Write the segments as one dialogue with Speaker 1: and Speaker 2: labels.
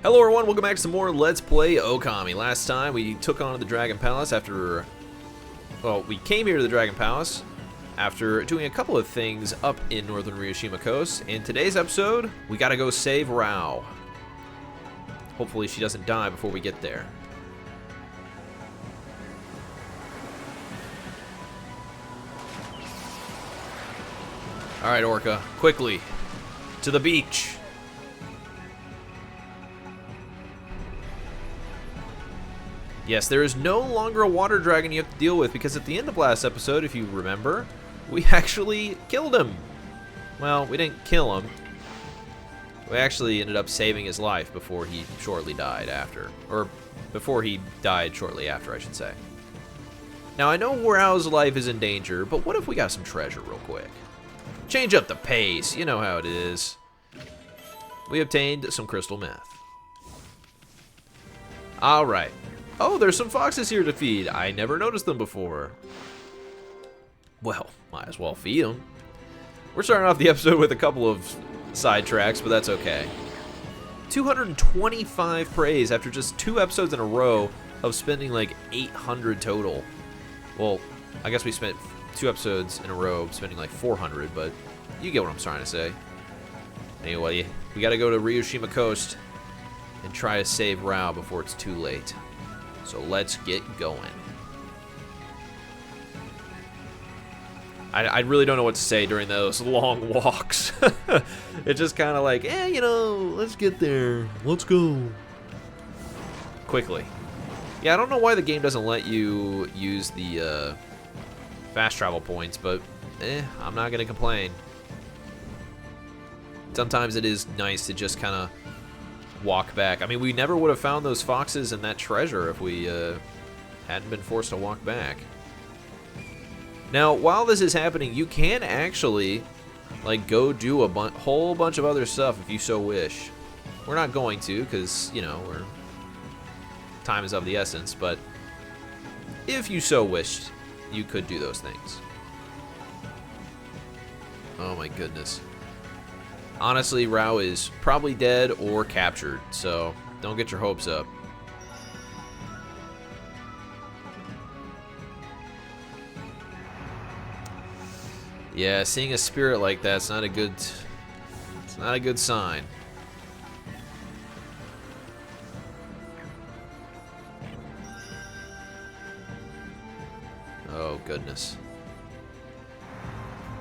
Speaker 1: Hello everyone, welcome back to some more Let's Play Okami. Last time we took on the Dragon Palace after... Well, we came here to the Dragon Palace after doing a couple of things up in northern Ryushima Coast. In today's episode, we gotta go save Rao. Hopefully she doesn't die before we get there. Alright, Orca, quickly, to the beach. Yes, there is no longer a water dragon you have to deal with, because at the end of last episode, if you remember, we actually killed him. Well, we didn't kill him. We actually ended up saving his life before he shortly died after. Or, before he died shortly after, I should say. Now, I know Rao's life is in danger, but what if we got some treasure real quick? Change up the pace, you know how it is. We obtained some crystal meth. Alright. Oh, there's some foxes here to feed. I never noticed them before. Well, might as well feed them. We're starting off the episode with a couple of sidetracks, but that's okay. 225 praise after just 2 episodes in a row of spending like 800 total. Well, I guess we spent 2 episodes in a row spending like 400, but you get what I'm trying to say. Anyway, we gotta go to Ryushima Coast and try to save Rao before it's too late. So let's get going. I really don't know what to say during those long walks. It's just kind of like, you know, let's get there. Let's go. Quickly. Yeah, I don't know why the game doesn't let you use the fast travel points, but I'm not going to complain. Sometimes it is nice to just kind of walk back. I mean, we never would have found those foxes and that treasure if we hadn't been forced to walk back. Now, while this is happening, you can actually like go do a whole bunch of other stuff if you so wish. We're not going to, because you know time is of the essence. But if you so wished, you could do those things. Oh my goodness. Honestly, Rao is probably dead or captured, so don't get your hopes up. Yeah, seeing a spirit like that's not a good sign. Oh goodness.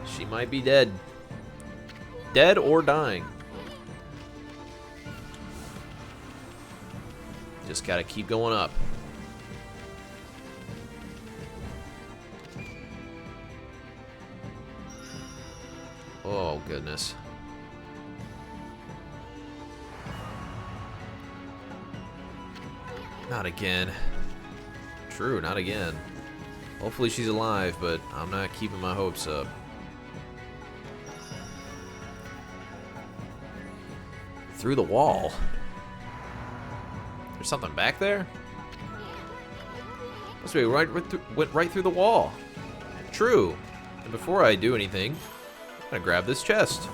Speaker 1: She might be dead. Dead or dying. Just gotta keep going up. Oh, goodness. Not again. True, not again. Hopefully she's alive, but I'm not keeping my hopes up. Through the wall. There's something back there? Must be went right through the wall. True. And before I do anything, I'm gonna grab this chest.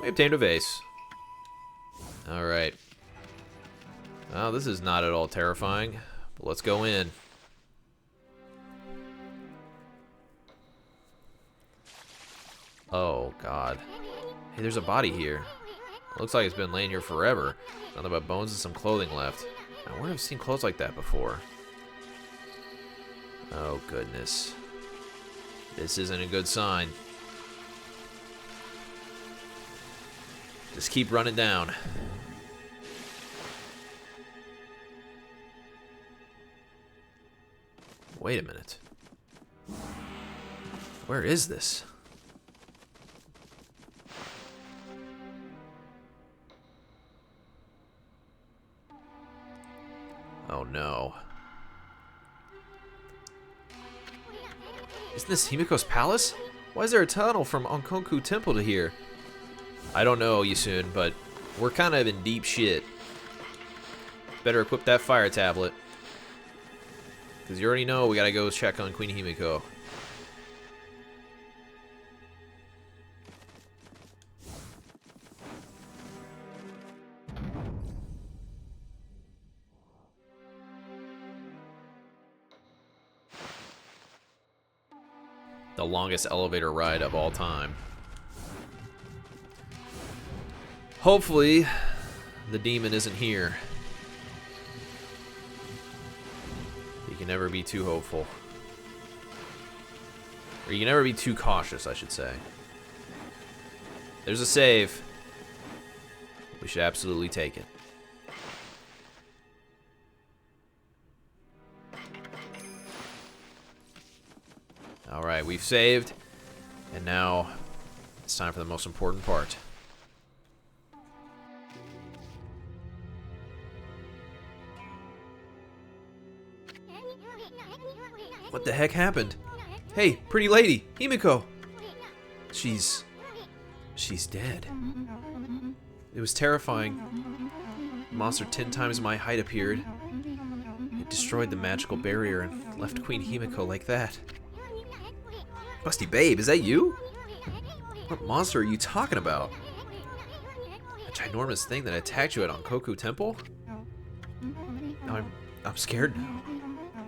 Speaker 1: We obtained a vase. Alright. Well, this is not at all terrifying, but let's go in. Oh, God. Hey, there's a body here. Looks like it's been laying here forever. Nothing but bones and some clothing left. Now, where have I seen clothes like that before? Oh, goodness. This isn't a good sign. Just keep running down. Wait a minute. Where is this? Oh no. Isn't this Himiko's palace? Why is there a tunnel from Onkonku Temple to here? I don't know, Yusun, but we're kind of in deep shit. Better equip that fire tablet. Because you already know we gotta go check on Queen Himiko. the longest elevator ride of all time. Hopefully, the demon isn't here. You can never be too hopeful. Or you can never be too cautious, I should say. There's a save. We should absolutely take it. Alright, we've saved. And now it's time for the most important part. What the heck happened? Hey, pretty lady, Himiko! She's dead. It was terrifying. A monster 10 times my height appeared. It destroyed the magical barrier and left Queen Himiko like that. Busty Babe, is that you? What monster are you talking about? A ginormous thing that attacked you at Onkoku Temple? I'm scared now.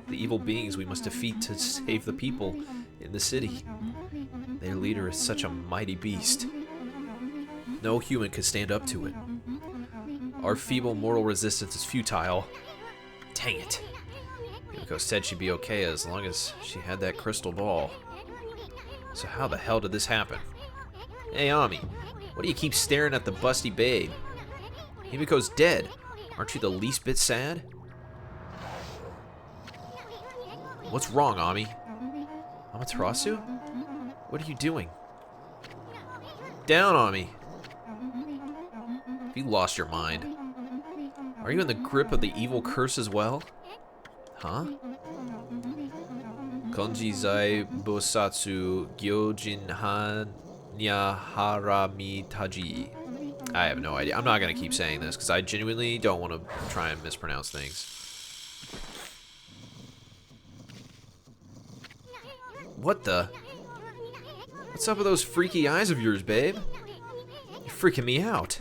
Speaker 1: The evil beings we must defeat to save the people in the city. Their leader is such a mighty beast. No human could stand up to it. Our feeble mortal resistance is futile. Dang it. Himiko said she'd be okay as long as she had that crystal ball. So how the hell did this happen? Hey, Ami, what do you keep staring at the busty babe? Himiko's dead. Aren't you the least bit sad? What's wrong, Ami? Amaterasu? What are you doing? Down, Ami! Have you lost your mind? Are you in the grip of the evil curse as well? Huh? Konji zai bosatsu gyojin hanya harami taji. I have no idea. I'm not going to keep saying this because I genuinely don't want to try and mispronounce things. What the? What's up with those freaky eyes of yours, babe? You're freaking me out.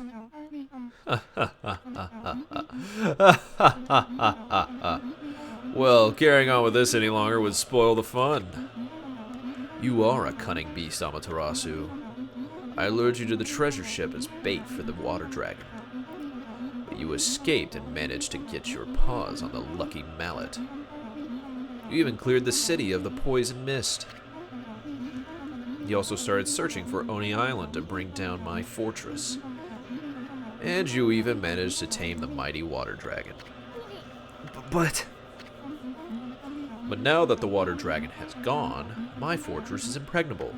Speaker 1: Well, carrying on with this any longer would spoil the fun. You are a cunning beast, Amaterasu. I lured you to the treasure ship as bait for the water dragon. But you escaped and managed to get your paws on the lucky mallet. You even cleared the city of the poison mist. You also started searching for Oni Island to bring down my fortress. And you even managed to tame the mighty water dragon. But now that the water dragon has gone, my fortress is impregnable.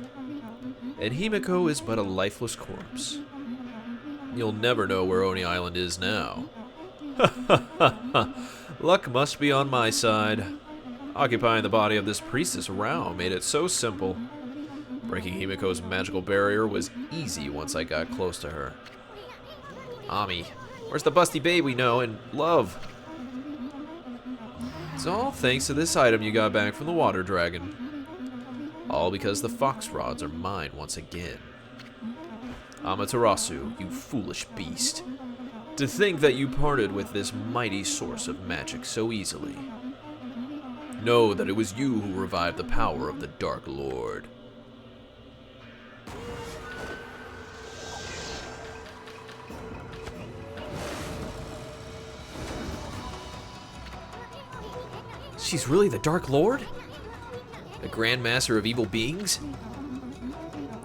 Speaker 1: And Himiko is but a lifeless corpse. You'll never know where Oni Island is now. Luck must be on my side. Occupying the body of this priestess Rao made it so simple. Breaking Himiko's magical barrier was easy once I got close to her. Ami, where's the busty babe we know and love? It's all thanks to this item you got back from the water dragon. All because the fox rods are mine once again. Amaterasu, you foolish beast. To think that you parted with this mighty source of magic so easily. Know that it was you who revived the power of the Dark Lord. She's really the Dark Lord? The Grand Master of evil beings?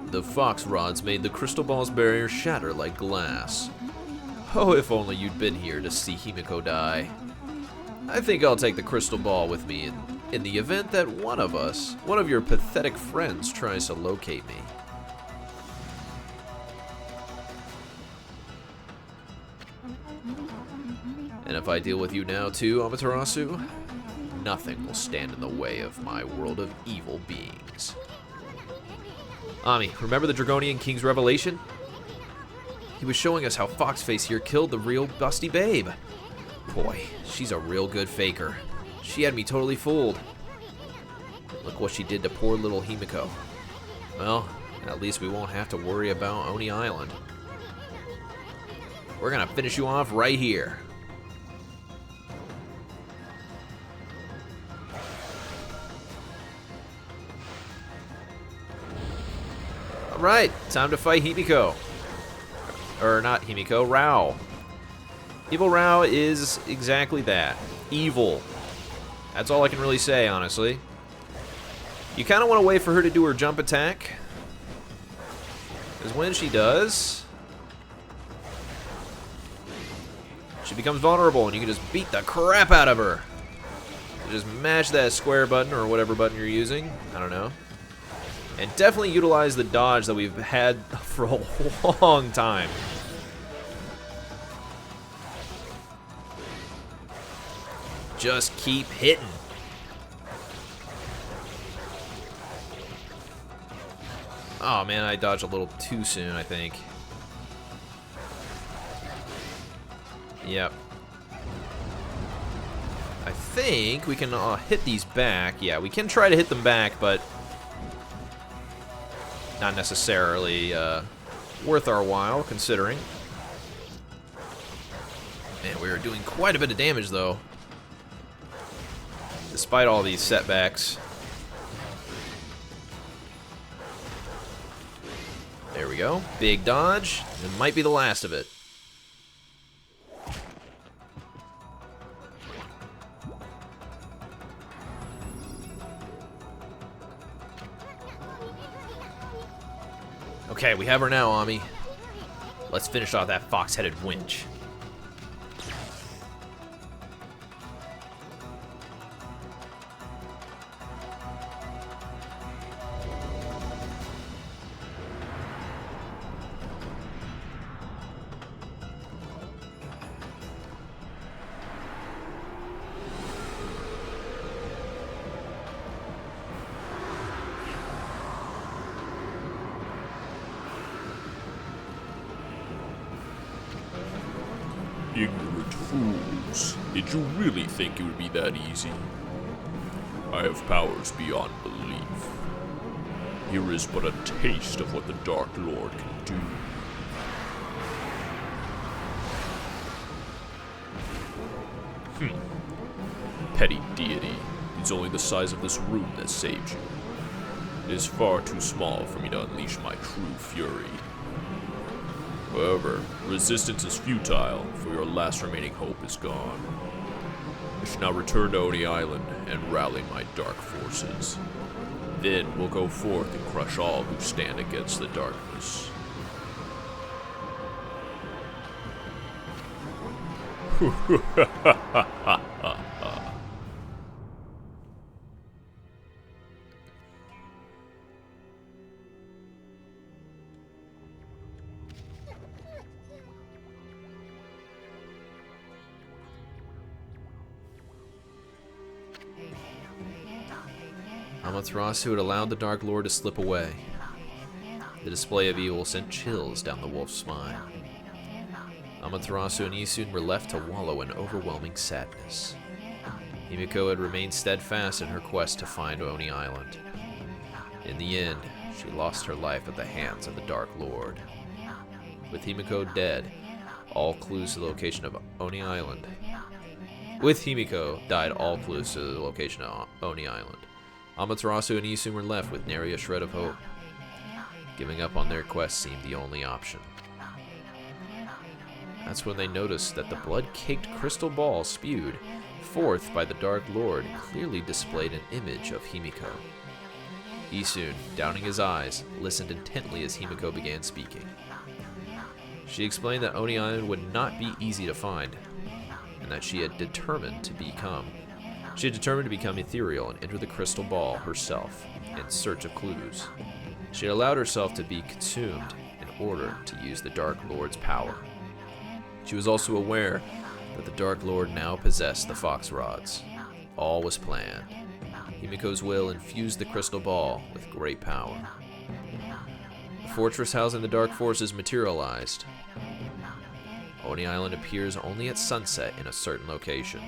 Speaker 1: The fox rods made the crystal ball's barrier shatter like glass. Oh, if only you'd been here to see Himiko die. I think I'll take the crystal ball with me in the event that one of your pathetic friends tries to locate me. And if I deal with you now too, Amaterasu, nothing will stand in the way of my world of evil beings. Ami, remember the Dragonian King's revelation? He was showing us how Foxface here killed the real busty babe. Boy, she's a real good faker. She had me totally fooled. Look what she did to poor little Himiko. Well, at least we won't have to worry about Oni Island. We're gonna finish you off right here. Alright, time to fight Himiko. Or not Himiko, Rao. Evil Rao is exactly that. Evil. That's all I can really say, honestly. You kind of want to wait for her to do her jump attack. Because when she does, she becomes vulnerable and you can just beat the crap out of her. You just mash that square button or whatever button you're using. I don't know. And definitely utilize the dodge that we've had for a long time. Just keep hitting. Oh man, I dodged a little too soon, I think. Yep. I think we can hit these back. Yeah, we can try to hit them back, but not necessarily worth our while, considering. Man, we are doing quite a bit of damage, though. Despite all these setbacks. There we go. Big dodge. It might be the last of it. Okay, we have her now, Ami. Let's finish off that fox-headed winch.
Speaker 2: Ignorant fools. Did you really think it would be that easy? I have powers beyond belief. Here is but a taste of what the Dark Lord can do. Petty deity. It's only the size of this room that saved you. It is far too small for me to unleash my true fury. However, resistance is futile, for your last remaining hope is gone. I should now return to Oni Island and rally my dark forces. Then we'll go forth and crush all who stand against the darkness.
Speaker 1: Amaterasu had allowed the Dark Lord to slip away. The display of evil sent chills down the wolf's spine. Amaterasu and Isun were left to wallow in overwhelming sadness. Himiko had remained steadfast in her quest to find Oni Island. In the end, she lost her life at the hands of the Dark Lord. With Himiko dead, all clues to the location of Oni Island. With Himiko died all clues to the location of Oni Island. Amaterasu and Isun were left with nary a shred of hope. Giving up on their quest seemed the only option. That's when they noticed that the blood-caked crystal ball spewed forth by the Dark Lord clearly displayed an image of Himiko. Isun, downing his eyes, listened intently as Himiko began speaking. She explained that Oni Island would not be easy to find, and that she had determined to become ethereal and enter the crystal ball herself in search of clues. She had allowed herself to be consumed in order to use the Dark Lord's power. She was also aware that the Dark Lord now possessed the Fox Rods. All was planned. Himiko's will infused the crystal ball with great power. The fortress housing the dark forces materialized. Oni Island appears only at sunset in a certain location.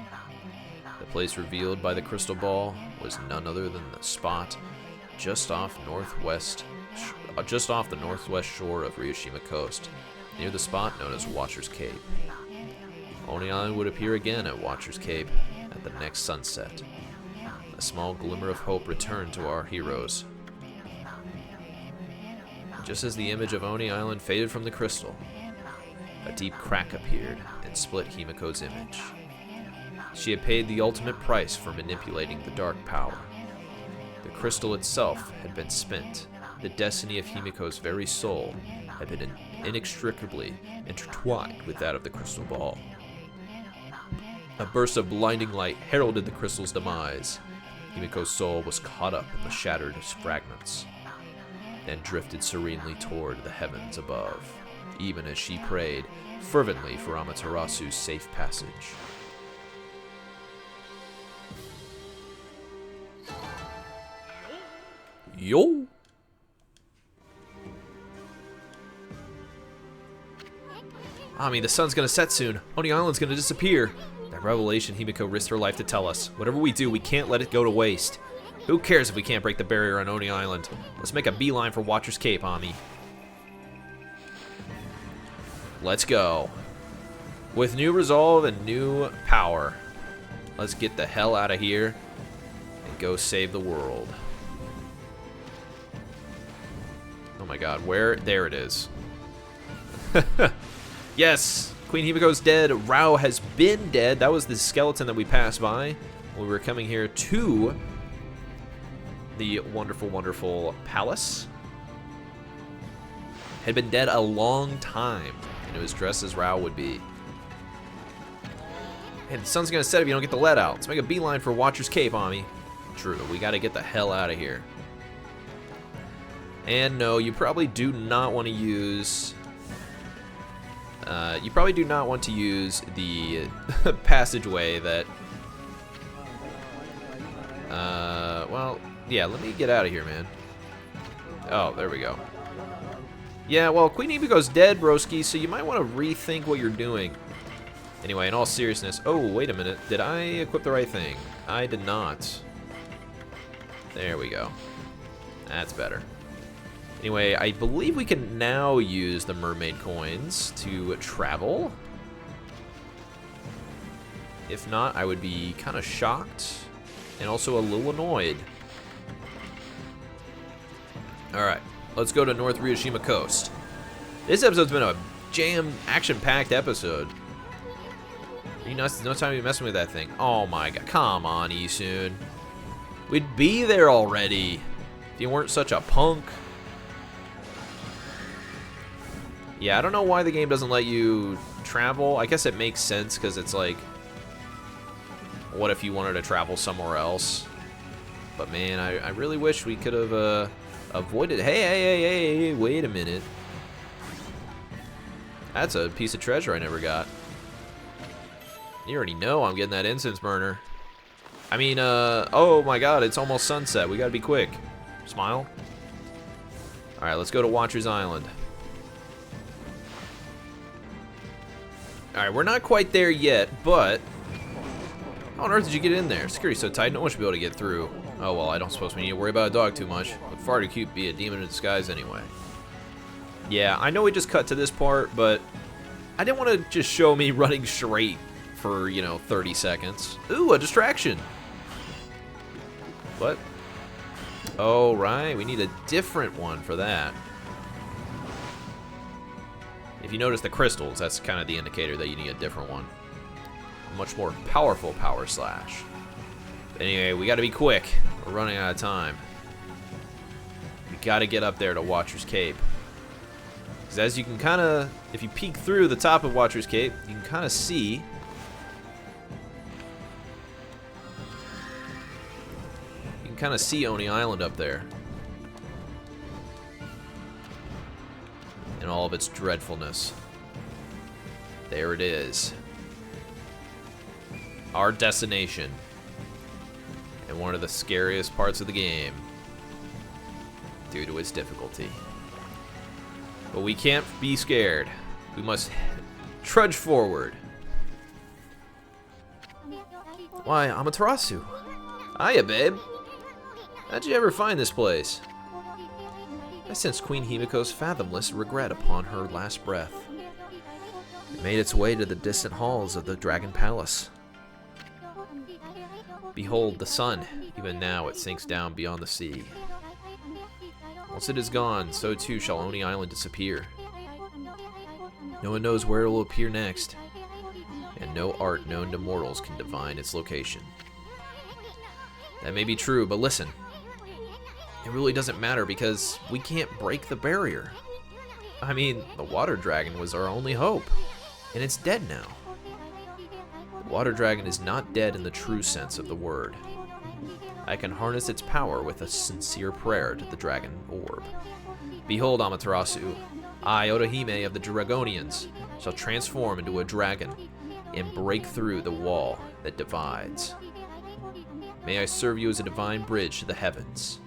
Speaker 1: The place revealed by the crystal ball was none other than the spot just off the northwest shore of Ryushima Coast, near the spot known as Watcher's Cape. Oni Island would appear again at Watcher's Cape at the next sunset. A small glimmer of hope returned to our heroes. Just as the image of Oni Island faded from the crystal, a deep crack appeared and split Himiko's image. She had paid the ultimate price for manipulating the dark power. The crystal itself had been spent. The destiny of Himiko's very soul had been inextricably intertwined with that of the crystal ball. A burst of blinding light heralded the crystal's demise. Himiko's soul was caught up in the shattered fragments, then drifted serenely toward the heavens above, even as she prayed fervently for Amaterasu's safe passage. Yo! Ami, the sun's gonna set soon. Oni Island's gonna disappear. That revelation Himiko risked her life to tell us. Whatever we do, we can't let it go to waste. Who cares if we can't break the barrier on Oni Island? Let's make a beeline for Watcher's Cape, Ami. Let's go. With new resolve and new power, let's get the hell out of here and go save the world. Oh my god, where? There it is. Yes, Queen Himiko's dead. Rao has been dead. That was the skeleton that we passed by when we were coming here to the wonderful, wonderful palace. Had been dead a long time, and it was dressed as Rao would be. Hey, the sun's gonna set if you don't get the lead out. Let's make a beeline for Watcher's Cape, Ami. True, we gotta get the hell out of here. And no, you probably do not want to use... the passageway that... well, yeah, let me get out of here, man. Oh, there we go. Yeah, well, Queen Himiko's dead, broski, so you might want to rethink what you're doing. Anyway, in all seriousness... Oh, wait a minute. Did I equip the right thing? I did not. There we go. That's better. Anyway, I believe we can now use the mermaid coins to travel. If not, I would be kind of shocked and also a little annoyed. Alright, let's go to North Ryushima Coast. This episode's been a action-packed episode. You know, no time to be messing with that thing. Oh my god, come on, Isun. We'd be there already if you weren't such a punk. Yeah, I don't know why the game doesn't let you travel. I guess it makes sense because it's like, what if you wanted to travel somewhere else? But man, I really wish we could have avoided. Hey, wait a minute. That's a piece of treasure I never got. You already know I'm getting that incense burner. I mean, oh my god, it's almost sunset. We gotta be quick. Smile. Alright, let's go to Watcher's Island. Alright, we're not quite there yet, but... How on earth did you get in there? Security's so tight, no one should be able to get through. Oh, well, I don't suppose we need to worry about a dog too much. Look far too cute to be a demon in disguise anyway. Yeah, I know we just cut to this part, but... I didn't want to just show me running straight for, you know, 30 seconds. Ooh, a distraction! What? Oh, right, we need a different one for that. If you notice the crystals, that's kind of the indicator that you need a different one. A much more powerful power slash. But anyway, we got to be quick. We're running out of time. We got to get up there to Watcher's Cape. Because as you can kind of, if you peek through the top of Watcher's Cape, you can kind of see. You can kind of see Oni Island up there. In all of its dreadfulness. There it is. Our destination. And one of the scariest parts of the game. Due to its difficulty. But we can't be scared. We must trudge forward. Why, Amaterasu. Hiya, babe. How'd you ever find this place? I sensed Queen Himiko's fathomless regret upon her last breath. It made its way to the distant halls of the Dragon Palace. Behold the sun, even now it sinks down beyond the sea. Once it is gone, so too shall Oni Island disappear. No one knows where it will appear next, and no art known to mortals can divine its location. That may be true, but listen. It really doesn't matter because we can't break the barrier. I mean, the water dragon was our only hope, and it's dead now. The water dragon is not dead in the true sense of the word. I can harness its power with a sincere prayer to the dragon orb. Behold, Amaterasu, I, Otohime of the Dragonians, shall transform into a dragon and break through the wall that divides. May I serve you as a divine bridge to the heavens.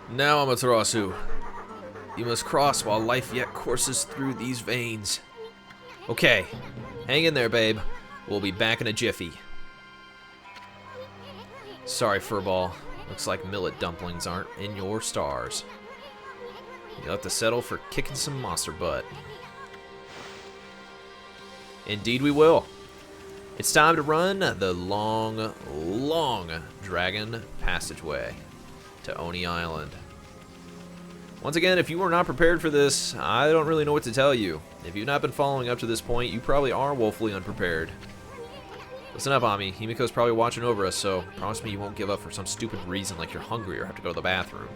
Speaker 1: Now, Amaterasu, you must cross while life yet courses through these veins. Okay, hang in there, babe. We'll be back in a jiffy. Sorry, Furball. Looks like millet dumplings aren't in your stars. You'll have to settle for kicking some monster butt. Indeed we will. It's time to run the long, long dragon passageway to Oni Island. Once again, if you were not prepared for this, I don't really know what to tell you. If you've not been following up to this point, you probably are woefully unprepared. Listen up, Ami. Himiko's probably watching over us, so promise me you won't give up for some stupid reason like you're hungry or have to go to the bathroom.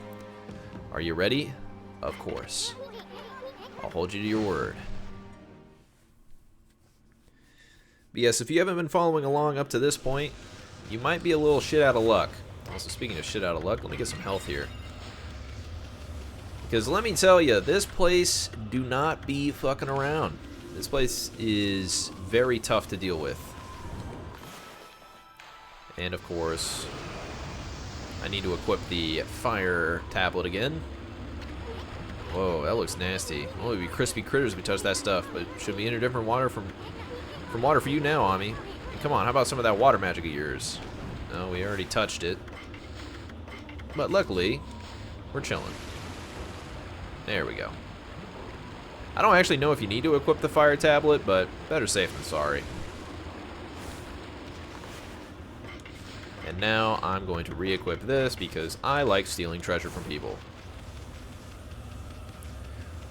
Speaker 1: Are you ready? Of course. I'll hold you to your word. But yes, if you haven't been following along up to this point, you might be a little shit out of luck. Also, speaking of shit out of luck, let me get some health here. Because let me tell you, this place do not be fucking around. This place is very tough to deal with. And of course, I need to equip the fire tablet again. Whoa, that looks nasty. Well, it'd be crispy critters if we touch that stuff, but should we enter different water from water for you now, Ami? And come on, how about some of that water magic of yours? No, we already touched it. But luckily, we're chilling. There we go. I don't actually know if you need to equip the fire tablet, but better safe than sorry. And now I'm going to re-equip this because I like stealing treasure from people.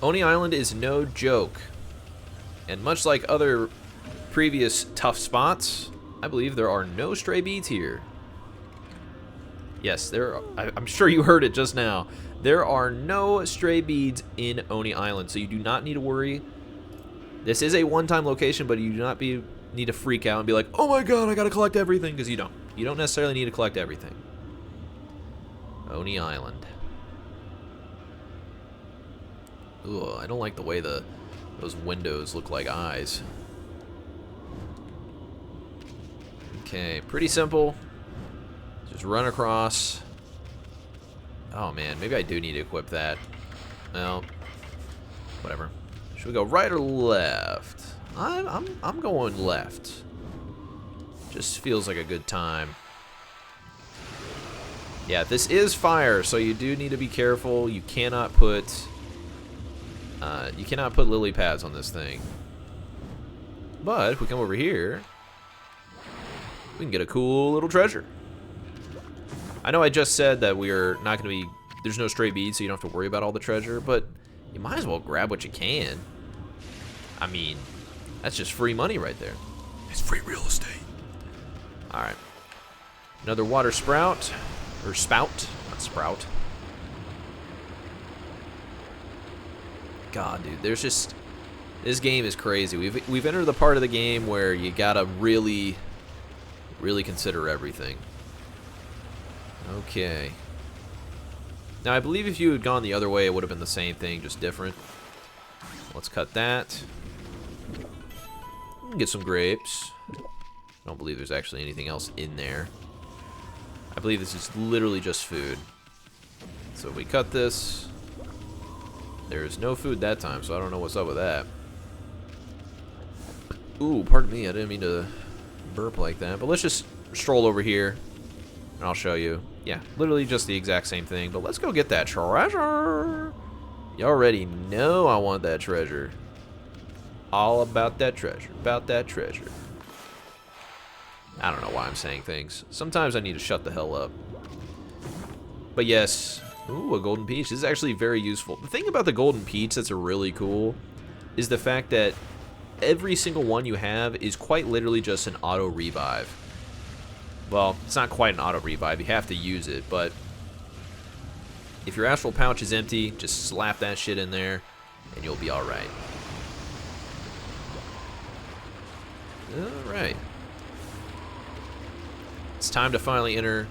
Speaker 1: Oni Island is no joke. And much like other previous tough spots, I believe there are no stray beads here. Yes, I'm sure you heard it just now. There are no stray beads in Oni Island, so you do not need to worry. This is a one-time location, but you do not need to freak out and be like, oh my god, I gotta collect everything, because you don't. You don't necessarily need to collect everything. Oni Island. Ugh, I don't like the way those windows look like eyes. Okay, pretty simple. Just run across. Oh man, maybe I do need to equip that. Well, whatever. Should we go right or left? I'm going left. Just feels like a good time. Yeah, this is fire, so you do need to be careful. You cannot put lily pads on this thing. But if we come over here, we can get a cool little treasure. I know I just said that we're not going to be... There's no stray beads, so you don't have to worry about all the treasure, but you might as well grab what you can. I mean, that's just free money right there. It's free real estate. Alright. Another water sprout. Or spout. Not sprout. God, dude, there's just... This game is crazy. We've entered the part of the game where you gotta really consider everything. Okay. Now, I believe if you had gone the other way, it would have been the same thing, just different. Let's cut that. Get some grapes. I don't believe there's actually anything else in there. I believe this is literally just food. So if we cut this, there's no food that time, so I don't know what's up with that. Ooh, pardon me, I didn't mean to burp like that. But let's just stroll over here, and I'll show you. Yeah, literally just the exact same thing. But let's go get that treasure. You already know I want that treasure. All about that treasure. About that treasure. I don't know why I'm saying things. Sometimes I need to shut the hell up. But yes. Ooh, a golden peach. This is actually very useful. The thing about the golden peach that's really cool is the fact that every single one you have is quite literally just an auto revive. Well, it's not quite an auto revive. You have to use it, but if your astral pouch is empty, just slap that shit in there and you'll be alright. Alright. It's time to finally enter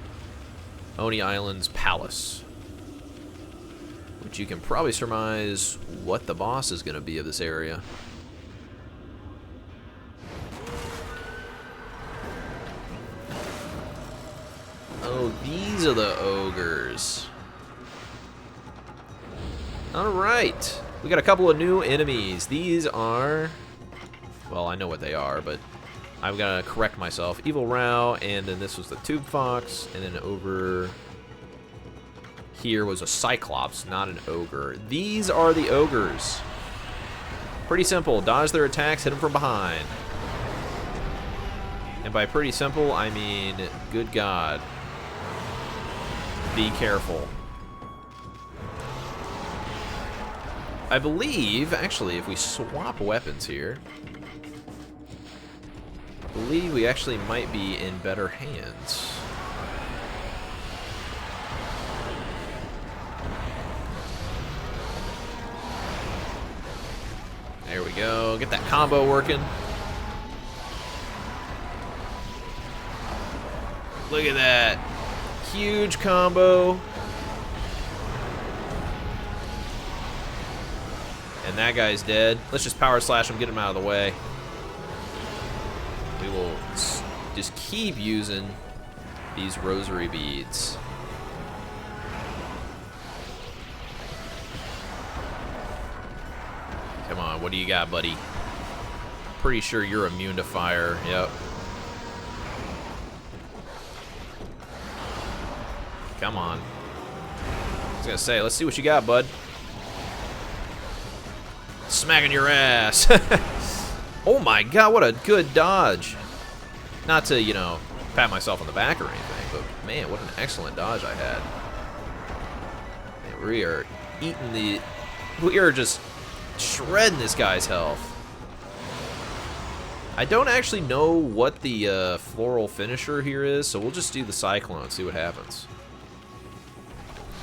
Speaker 1: Oni Island's palace, which you can probably surmise what the boss is going to be of this area. Oh, these are the ogres. Alright. We got a couple of new enemies. These are... well, I know what they are, but I'm going to correct myself. Evil Row, and then this was the Tube Fox, and then over here was a Cyclops, not an ogre. These are the ogres. Pretty simple. Dodge their attacks, hit them from behind. And by pretty simple, I mean, good God. Be careful. I believe, actually, if we swap weapons here, I believe we actually might be in better hands. There we go. Get that combo working. Look at that. Huge combo. And that guy's dead. Let's just power slash him, get him out of the way. We will just keep using these rosary beads. Come on, what do you got, buddy? Pretty sure you're immune to fire. Yep. Come on. I was gonna say, let's see what you got, bud. Smacking your ass. Oh my God, what a good dodge. Not to, you know, pat myself on the back or anything, but man, what an excellent dodge I had. Man, we are eating the... we are just shredding this guy's health. I don't actually know what the floral finisher here is, so we'll just do the Cyclone, see what happens.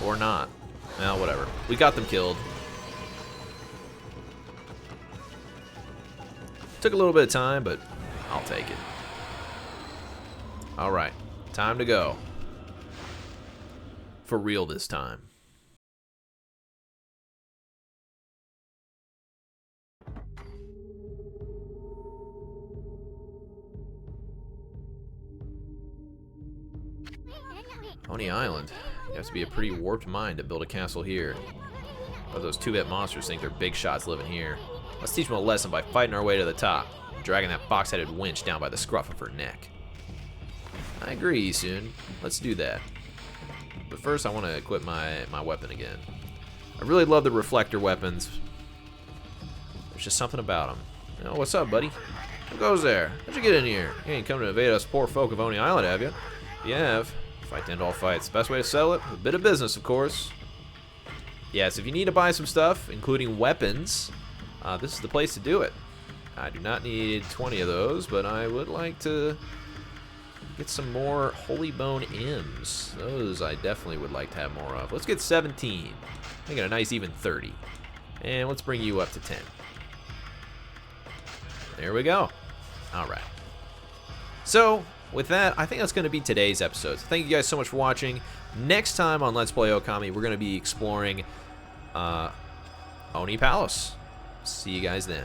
Speaker 1: Or not. Well, whatever. We got them killed. Took a little bit of time, but I'll take it. Alright. Time to go. For real this time. Oni Island. You have to be a pretty warped mind to build a castle here. But those 2-bit monsters think they're big shots living here. Let's teach them a lesson by fighting our way to the top, dragging that box-headed winch down by the scruff of her neck. I agree, Isun. Let's do that. But first, I want to equip my weapon again. I really love the reflector weapons. There's just something about them. Oh, what's up, buddy? Who goes there? How'd you get in here? You ain't come to invade us poor folk of Oni Island, have you? If you have, fight to end all fights. Best way to sell it? A bit of business, of course. Yes, if you need to buy some stuff, including weapons, this is the place to do it. I do not need 20 of those, but I would like to get some more Holy Bone M's. Those I definitely would like to have more of. Let's get 17. Make it a nice even 30. And let's bring you up to 10. There we go. All right. So, with that, I think that's going to be today's episode. So thank you guys so much for watching. Next time on Let's Play Okami, we're going to be exploring Oni Palace. See you guys then.